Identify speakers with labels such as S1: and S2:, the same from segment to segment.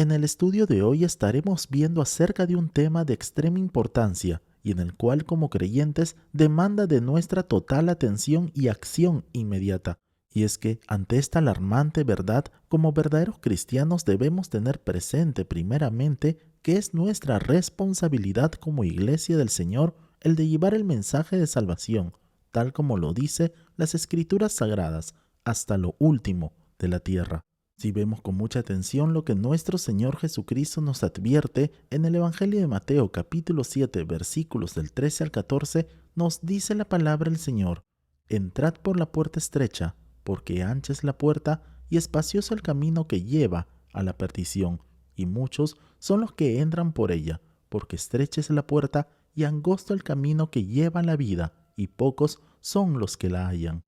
S1: En el estudio de hoy estaremos viendo acerca de un tema de extrema importancia y en el cual como creyentes demanda de nuestra total atención y acción inmediata. Y es que ante esta alarmante verdad, como verdaderos cristianos debemos tener presente primeramente que es nuestra responsabilidad como iglesia del Señor el de llevar el mensaje de salvación, tal como lo dice las Escrituras Sagradas, hasta lo último de la tierra. Si vemos con mucha atención lo que nuestro Señor Jesucristo nos advierte en el Evangelio de Mateo capítulo 7 versículos del 13 al 14, nos dice la palabra del Señor: entrad por la puerta estrecha, porque ancha es la puerta y espacioso el camino que lleva a la perdición, y muchos son los que entran por ella, porque estrecha es la puerta y angosto el camino que lleva a la vida, y pocos son los que la hallan.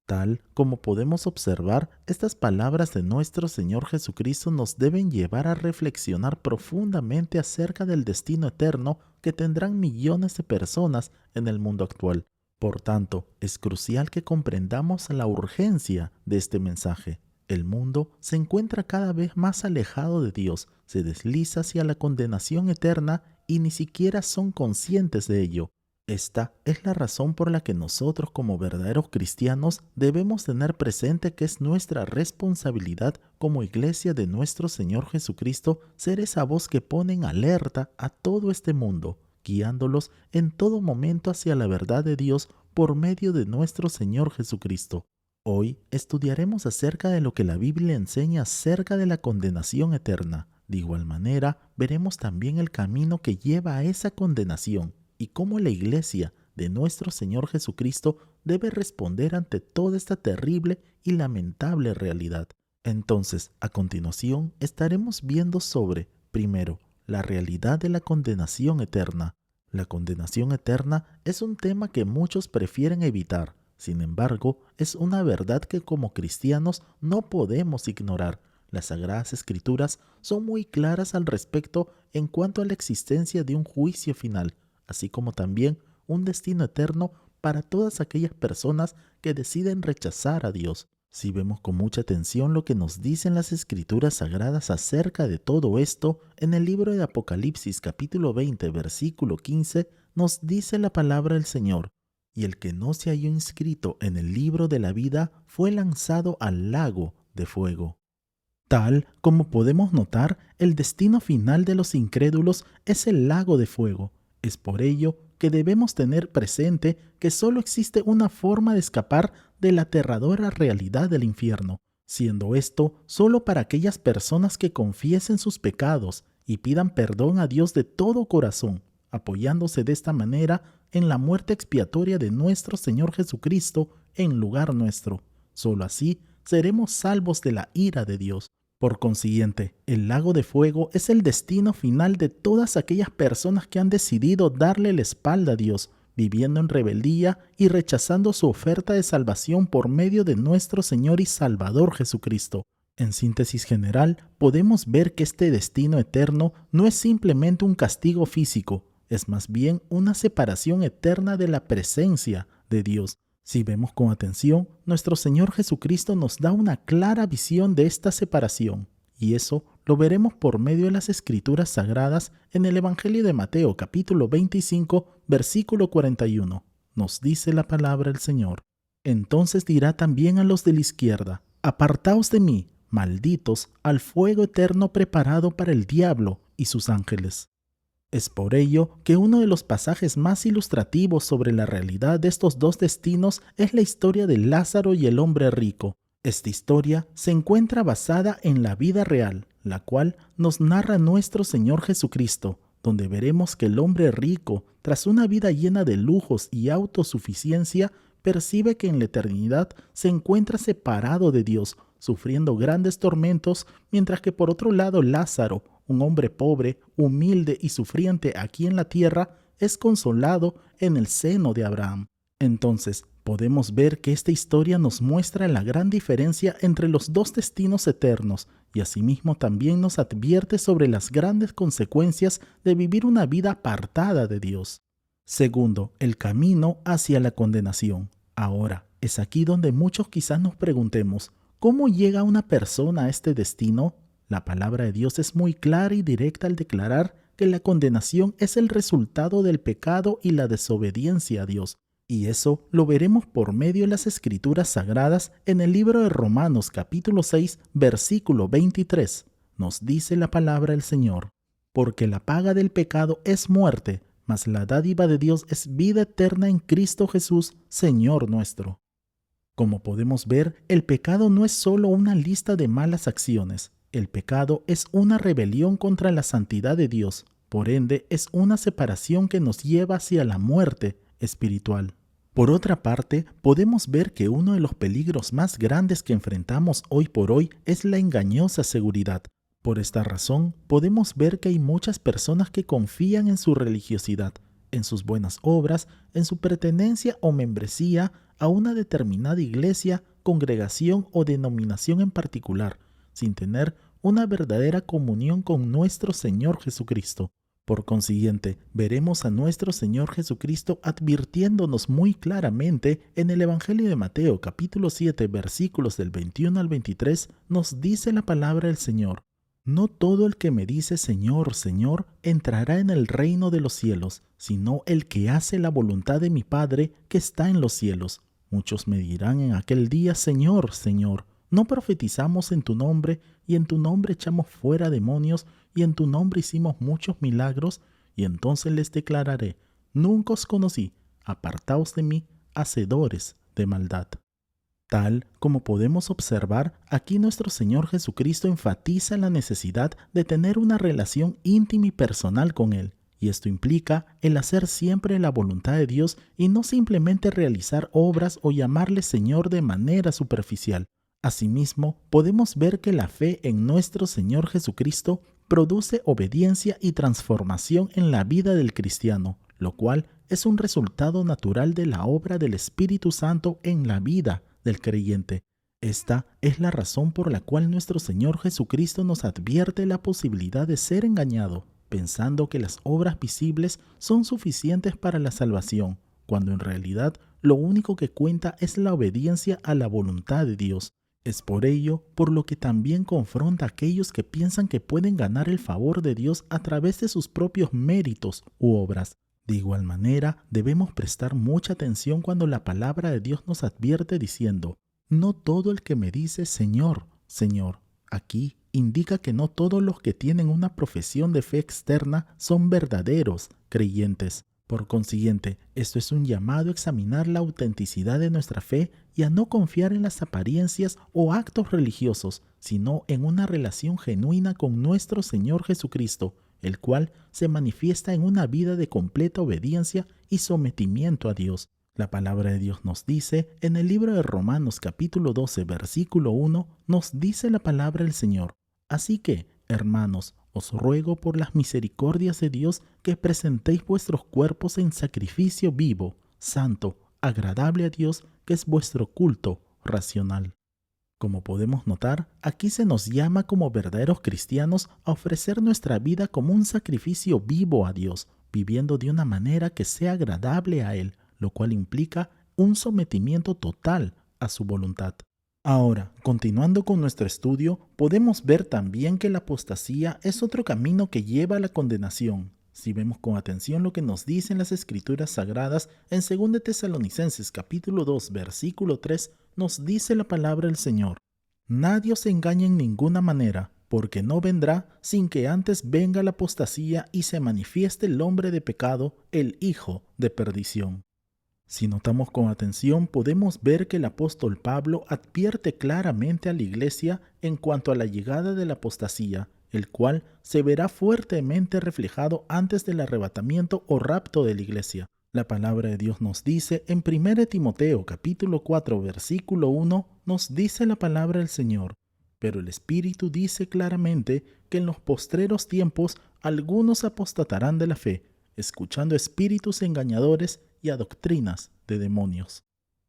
S1: Tal como podemos observar, estas palabras de nuestro Señor Jesucristo nos deben llevar a reflexionar profundamente acerca del destino eterno que tendrán millones de personas en el mundo actual. Por tanto, es crucial que comprendamos la urgencia de este mensaje. El mundo se encuentra cada vez más alejado de Dios, se desliza hacia la condenación eterna y ni siquiera son conscientes de ello. Esta es la razón por la que nosotros como verdaderos cristianos debemos tener presente que es nuestra responsabilidad como iglesia de nuestro Señor Jesucristo ser esa voz que pone en alerta a todo este mundo, guiándolos en todo momento hacia la verdad de Dios por medio de nuestro Señor Jesucristo. Hoy estudiaremos acerca de lo que la Biblia enseña acerca de la condenación eterna. De igual manera, veremos también el camino que lleva a esa condenación y cómo la iglesia de nuestro Señor Jesucristo debe responder ante toda esta terrible y lamentable realidad. Entonces, a continuación, estaremos viendo sobre, primero, la realidad de la condenación eterna. La condenación eterna es un tema que muchos prefieren evitar. Sin embargo, es una verdad que como cristianos no podemos ignorar. Las Sagradas Escrituras son muy claras al respecto en cuanto a la existencia de un juicio final, así como también un destino eterno para todas aquellas personas que deciden rechazar a Dios. Si vemos con mucha atención lo que nos dicen las Escrituras Sagradas acerca de todo esto, en el libro de Apocalipsis capítulo 20 versículo 15 nos dice la palabra del Señor: y el que no se halló inscrito en el libro de la vida fue lanzado al lago de fuego. Tal como podemos notar, el destino final de los incrédulos es el lago de fuego. Es por ello que debemos tener presente que solo existe una forma de escapar de la aterradora realidad del infierno, siendo esto solo para aquellas personas que confiesen sus pecados y pidan perdón a Dios de todo corazón, apoyándose de esta manera en la muerte expiatoria de nuestro Señor Jesucristo en lugar nuestro. Solo así seremos salvos de la ira de Dios. Por consiguiente, el lago de fuego es el destino final de todas aquellas personas que han decidido darle la espalda a Dios, viviendo en rebeldía y rechazando su oferta de salvación por medio de nuestro Señor y Salvador Jesucristo. En síntesis general, podemos ver que este destino eterno no es simplemente un castigo físico, es más bien una separación eterna de la presencia de Dios. Si vemos con atención, nuestro Señor Jesucristo nos da una clara visión de esta separación, y eso lo veremos por medio de las Escrituras Sagradas en el Evangelio de Mateo capítulo 25, versículo 41. Nos dice la palabra del Señor: entonces dirá también a los de la izquierda: apartaos de mí, malditos, al fuego eterno preparado para el diablo y sus ángeles. Es por ello que uno de los pasajes más ilustrativos sobre la realidad de estos dos destinos es la historia de Lázaro y el hombre rico. Esta historia se encuentra basada en la vida real, la cual nos narra nuestro Señor Jesucristo, donde veremos que el hombre rico, tras una vida llena de lujos y autosuficiencia, percibe que en la eternidad se encuentra separado de Dios, sufriendo grandes tormentos, mientras que por otro lado Lázaro, un hombre pobre, humilde y sufriente aquí en la tierra, es consolado en el seno de Abraham. Entonces, podemos ver que esta historia nos muestra la gran diferencia entre los dos destinos eternos y asimismo también nos advierte sobre las grandes consecuencias de vivir una vida apartada de Dios. Segundo, el camino hacia la condenación. Ahora, es aquí donde muchos quizás nos preguntemos: ¿cómo llega una persona a este destino? La palabra de Dios es muy clara y directa al declarar que la condenación es el resultado del pecado y la desobediencia a Dios. Y eso lo veremos por medio de las Escrituras Sagradas en el libro de Romanos capítulo 6, versículo 23. Nos dice la palabra del Señor: porque la paga del pecado es muerte, mas la dádiva de Dios es vida eterna en Cristo Jesús, Señor nuestro. Como podemos ver, el pecado no es solo una lista de malas acciones. El pecado es una rebelión contra la santidad de Dios. Por ende, es una separación que nos lleva hacia la muerte espiritual. Por otra parte, podemos ver que uno de los peligros más grandes que enfrentamos hoy por hoy es la engañosa seguridad. Por esta razón, podemos ver que hay muchas personas que confían en su religiosidad, en sus buenas obras, en su pertenencia o membresía a una determinada iglesia, congregación o denominación en particular, sin tener una verdadera comunión con nuestro Señor Jesucristo. Por consiguiente, veremos a nuestro Señor Jesucristo advirtiéndonos muy claramente en el Evangelio de Mateo capítulo 7 versículos del 21 al 23, nos dice la palabra del Señor: no todo el que me dice Señor, Señor, entrará en el reino de los cielos, sino el que hace la voluntad de mi Padre que está en los cielos. Muchos me dirán en aquel día: Señor, Señor, ¿no profetizamos en tu nombre, y en tu nombre echamos fuera demonios, y en tu nombre hicimos muchos milagros? Y entonces les declararé: nunca os conocí, apartaos de mí, hacedores de maldad. Tal como podemos observar, aquí nuestro Señor Jesucristo enfatiza la necesidad de tener una relación íntima y personal con Él, y esto implica el hacer siempre la voluntad de Dios y no simplemente realizar obras o llamarle Señor de manera superficial. Asimismo, podemos ver que la fe en nuestro Señor Jesucristo produce obediencia y transformación en la vida del cristiano, lo cual es un resultado natural de la obra del Espíritu Santo en la vida del creyente. Esta es la razón por la cual nuestro Señor Jesucristo nos advierte la posibilidad de ser engañado, pensando que las obras visibles son suficientes para la salvación, cuando en realidad lo único que cuenta es la obediencia a la voluntad de Dios. Es por ello por lo que también confronta a aquellos que piensan que pueden ganar el favor de Dios a través de sus propios méritos u obras. De igual manera, debemos prestar mucha atención cuando la palabra de Dios nos advierte diciendo: no todo el que me dice Señor, Señor. Aquí indica que no todos los que tienen una profesión de fe externa son verdaderos creyentes. Por consiguiente, esto es un llamado a examinar la autenticidad de nuestra fe y a no confiar en las apariencias o actos religiosos, sino en una relación genuina con nuestro Señor Jesucristo, el cual se manifiesta en una vida de completa obediencia y sometimiento a Dios. La palabra de Dios nos dice, en el libro de Romanos capítulo 12, versículo 1, nos dice la palabra del Señor: así que, hermanos, os ruego por las misericordias de Dios que presentéis vuestros cuerpos en sacrificio vivo, santo, agradable a Dios, que es vuestro culto racional. Como podemos notar, aquí se nos llama como verdaderos cristianos a ofrecer nuestra vida como un sacrificio vivo a Dios, viviendo de una manera que sea agradable a Él, lo cual implica un sometimiento total a su voluntad. Ahora, continuando con nuestro estudio, podemos ver también que la apostasía es otro camino que lleva a la condenación. Si vemos con atención lo que nos dicen las Escrituras Sagradas, en 2 Tesalonicenses capítulo 2, versículo 3, nos dice la palabra del Señor: nadie os engañe en ninguna manera, porque no vendrá sin que antes venga la apostasía y se manifieste el hombre de pecado, el hijo de perdición. Si notamos con atención, podemos ver que el apóstol Pablo advierte claramente a la iglesia en cuanto a la llegada de la apostasía, el cual se verá fuertemente reflejado antes del arrebatamiento o rapto de la iglesia. La palabra de Dios nos dice en 1 Timoteo capítulo 4 versículo 1, nos dice la palabra del Señor: pero el Espíritu dice claramente que en los postreros tiempos algunos apostatarán de la fe, escuchando espíritus engañadores y a doctrinas de demonios.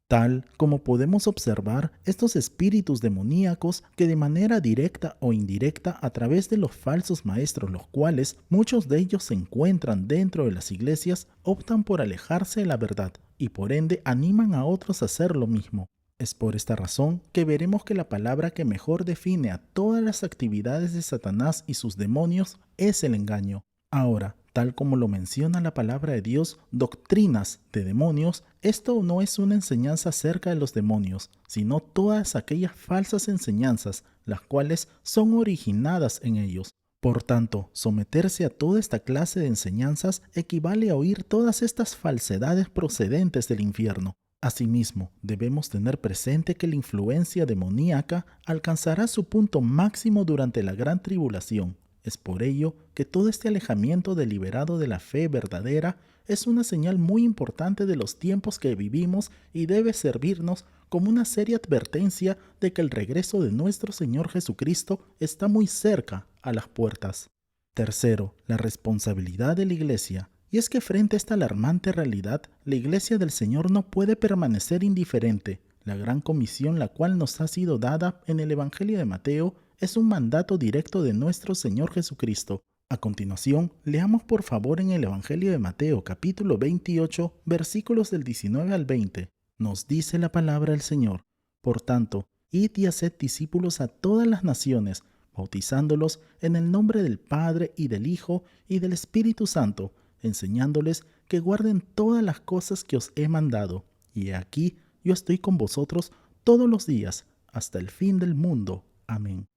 S1: Tal como podemos observar, estos espíritus demoníacos que de manera directa o indirecta a través de los falsos maestros, los cuales muchos de ellos se encuentran dentro de las iglesias, optan por alejarse de la verdad y por ende animan a otros a hacer lo mismo. Es por esta razón que veremos que la palabra que mejor define a todas las actividades de Satanás y sus demonios es el engaño. Ahora, tal como lo menciona la palabra de Dios, doctrinas de demonios, esto no es una enseñanza acerca de los demonios, sino todas aquellas falsas enseñanzas, las cuales son originadas en ellos. Por tanto, someterse a toda esta clase de enseñanzas equivale a oír todas estas falsedades procedentes del infierno. Asimismo, debemos tener presente que la influencia demoníaca alcanzará su punto máximo durante la gran tribulación. Es por ello que todo este alejamiento deliberado de la fe verdadera es una señal muy importante de los tiempos que vivimos y debe servirnos como una seria advertencia de que el regreso de nuestro Señor Jesucristo está muy cerca a las puertas. Tercero, la responsabilidad de la Iglesia. Y es que frente a esta alarmante realidad, la Iglesia del Señor no puede permanecer indiferente. La gran comisión la cual nos ha sido dada en el Evangelio de Mateo es un mandato directo de nuestro Señor Jesucristo. A continuación, leamos por favor en el Evangelio de Mateo capítulo 28, versículos del 19 al 20. Nos dice la palabra del Señor: Por tanto, id y haced discípulos a todas las naciones, bautizándolos en el nombre del Padre y del Hijo y del Espíritu Santo, enseñándoles que guarden todas las cosas que os he mandado. Y he aquí, yo estoy con vosotros todos los días, hasta el fin del mundo. Amén.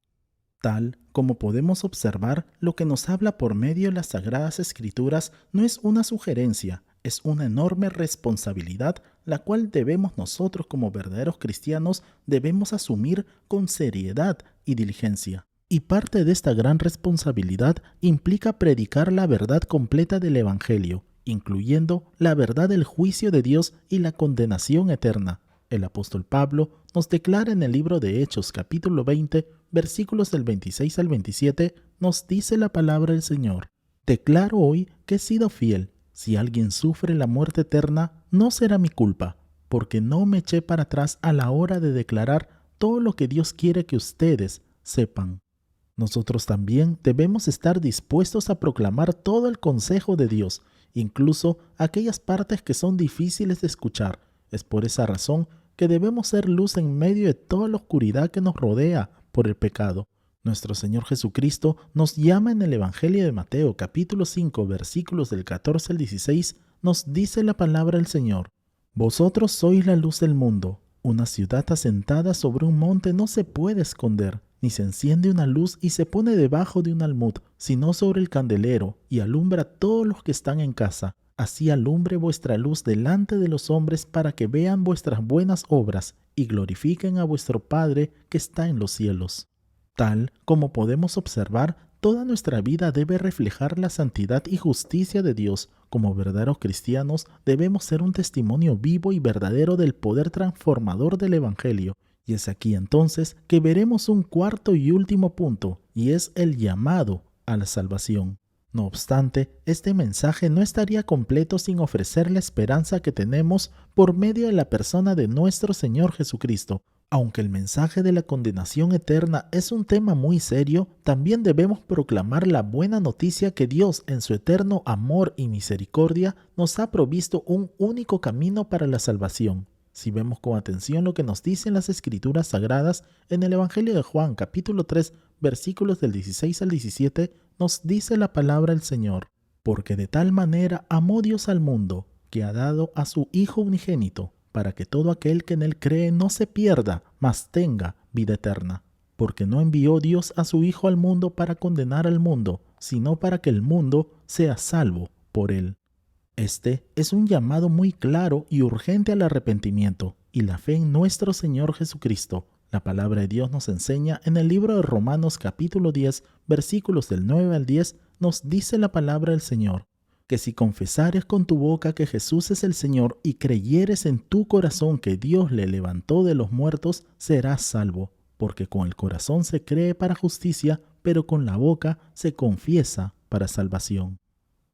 S1: Tal como podemos observar, lo que nos habla por medio de las Sagradas Escrituras no es una sugerencia, es una enorme responsabilidad, la cual debemos nosotros como verdaderos cristianos debemos asumir con seriedad y diligencia. Y parte de esta gran responsabilidad implica predicar la verdad completa del Evangelio, incluyendo la verdad del juicio de Dios y la condenación eterna. El apóstol Pablo nos declara en el libro de Hechos capítulo 20, versículos del 26 al 27, nos dice la palabra del Señor: Declaro hoy que he sido fiel. Si alguien sufre la muerte eterna, no será mi culpa, porque no me eché para atrás a la hora de declarar todo lo que Dios quiere que ustedes sepan. Nosotros también debemos estar dispuestos a proclamar todo el consejo de Dios, incluso aquellas partes que son difíciles de escuchar. Es por esa razón que debemos ser luz en medio de toda la oscuridad que nos rodea por el pecado. Nuestro Señor Jesucristo nos llama en el Evangelio de Mateo capítulo 5 versículos del 14 al 16, nos dice la palabra del Señor: Vosotros sois la luz del mundo. Una ciudad asentada sobre un monte no se puede esconder, ni se enciende una luz y se pone debajo de un almud, sino sobre el candelero, y alumbra a todos los que están en casa. Así alumbre vuestra luz delante de los hombres, para que vean vuestras buenas obras y glorifiquen a vuestro Padre que está en los cielos. Tal como podemos observar, toda nuestra vida debe reflejar la santidad y justicia de Dios. Como verdaderos cristianos, debemos ser un testimonio vivo y verdadero del poder transformador del Evangelio. Y es aquí entonces que veremos un cuarto y último punto, y es el llamado a la salvación. No obstante, este mensaje no estaría completo sin ofrecer la esperanza que tenemos por medio de la persona de nuestro Señor Jesucristo. Aunque el mensaje de la condenación eterna es un tema muy serio, también debemos proclamar la buena noticia que Dios, en su eterno amor y misericordia, nos ha provisto un único camino para la salvación. Si vemos con atención lo que nos dicen las Escrituras Sagradas, en el Evangelio de Juan, capítulo 3, versículos del 16 al 17, nos dice la palabra del Señor: Porque de tal manera amó Dios al mundo, que ha dado a su Hijo unigénito, para que todo aquel que en él cree no se pierda, mas tenga vida eterna. Porque no envió Dios a su Hijo al mundo para condenar al mundo, sino para que el mundo sea salvo por él. Este es un llamado muy claro y urgente al arrepentimiento y la fe en nuestro Señor Jesucristo. La palabra de Dios nos enseña en el libro de Romanos capítulo 10, versículos del 9 al 10, nos dice la palabra del Señor: que si confesares con tu boca que Jesús es el Señor y creyeres en tu corazón que Dios le levantó de los muertos, serás salvo. Porque con el corazón se cree para justicia, pero con la boca se confiesa para salvación.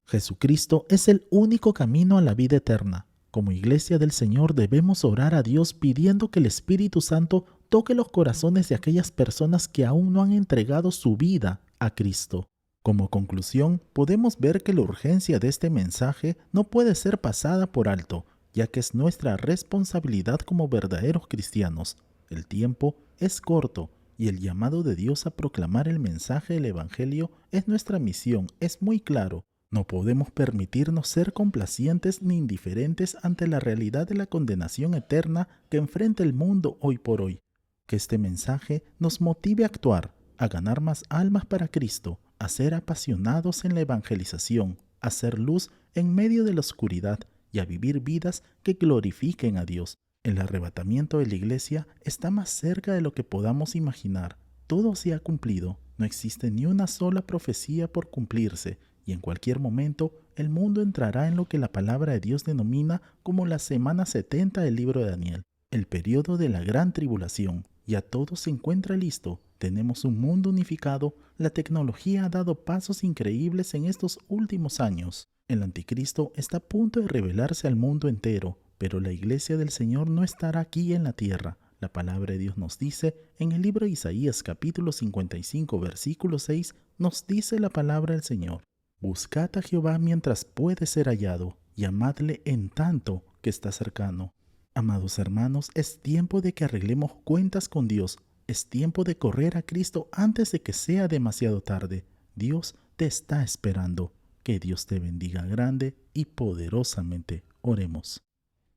S1: Jesucristo es el único camino a la vida eterna. Como Iglesia del Señor debemos orar a Dios pidiendo que el Espíritu Santo toque los corazones de aquellas personas que aún no han entregado su vida a Cristo. Como conclusión, podemos ver que la urgencia de este mensaje no puede ser pasada por alto. ya que es nuestra responsabilidad como verdaderos cristianos. El tiempo es corto y el llamado de Dios a proclamar el mensaje del Evangelio es nuestra misión, es muy claro. No podemos permitirnos ser complacientes ni indiferentes ante la realidad de la condenación eterna que enfrenta el mundo hoy por hoy. Que este mensaje nos motive a actuar, a ganar más almas para Cristo, a ser apasionados en la evangelización, a ser luz en medio de la oscuridad y a vivir vidas que glorifiquen a Dios. El arrebatamiento de la iglesia está más cerca de lo que podamos imaginar. Todo se ha cumplido, no existe ni una sola profecía por cumplirse, y en cualquier momento el mundo entrará en lo que la palabra de Dios denomina como la semana 70 del libro de Daniel, el periodo de la gran tribulación. Ya todo se encuentra listo, tenemos un mundo unificado, la tecnología ha dado pasos increíbles en estos últimos años. El anticristo está a punto de revelarse al mundo entero, pero la iglesia del Señor no estará aquí en la tierra. La palabra de Dios nos dice, en el libro de Isaías capítulo 55 versículo 6, nos dice la palabra del Señor: Buscad a Jehová mientras puede ser hallado, y amadle en tanto que está cercano. Amados hermanos, es tiempo de que arreglemos cuentas con Dios. Es tiempo de correr a Cristo antes de que sea demasiado tarde. Dios te está esperando. Que Dios te bendiga grande y poderosamente. Oremos.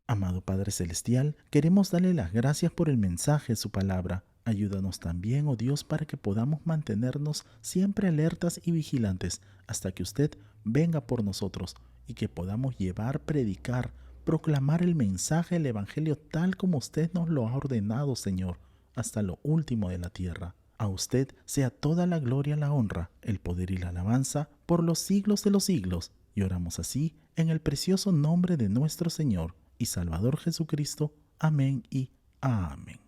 S1: Amado Padre Celestial, queremos darle las gracias por el mensaje de su palabra. Ayúdanos también, oh Dios, para que podamos mantenernos siempre alertas y vigilantes hasta que usted venga por nosotros y que podamos llevar, predicar, proclamar el mensaje del Evangelio tal como usted nos lo ha ordenado, Señor, hasta lo último de la tierra. A usted sea toda la gloria, la honra, el poder y la alabanza por los siglos de los siglos. Y oramos así en el precioso nombre de nuestro Señor y Salvador Jesucristo. Amén y amén.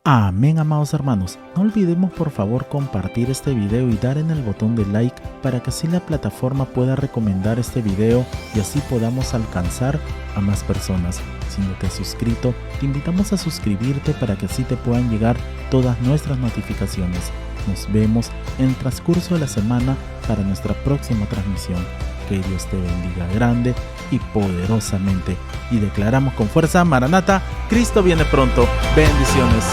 S1: Amén, amados hermanos. No olvidemos por favor compartir este video y dar en el botón de like para que así la plataforma pueda recomendar este video y así podamos alcanzar a más personas. Si no te has suscrito, te invitamos a suscribirte para que así te puedan llegar todas nuestras notificaciones. Nos vemos en el transcurso de la semana para nuestra próxima transmisión. Que Dios te bendiga grande y poderosamente. Y declaramos con fuerza: Maranata, Cristo viene pronto. Bendiciones.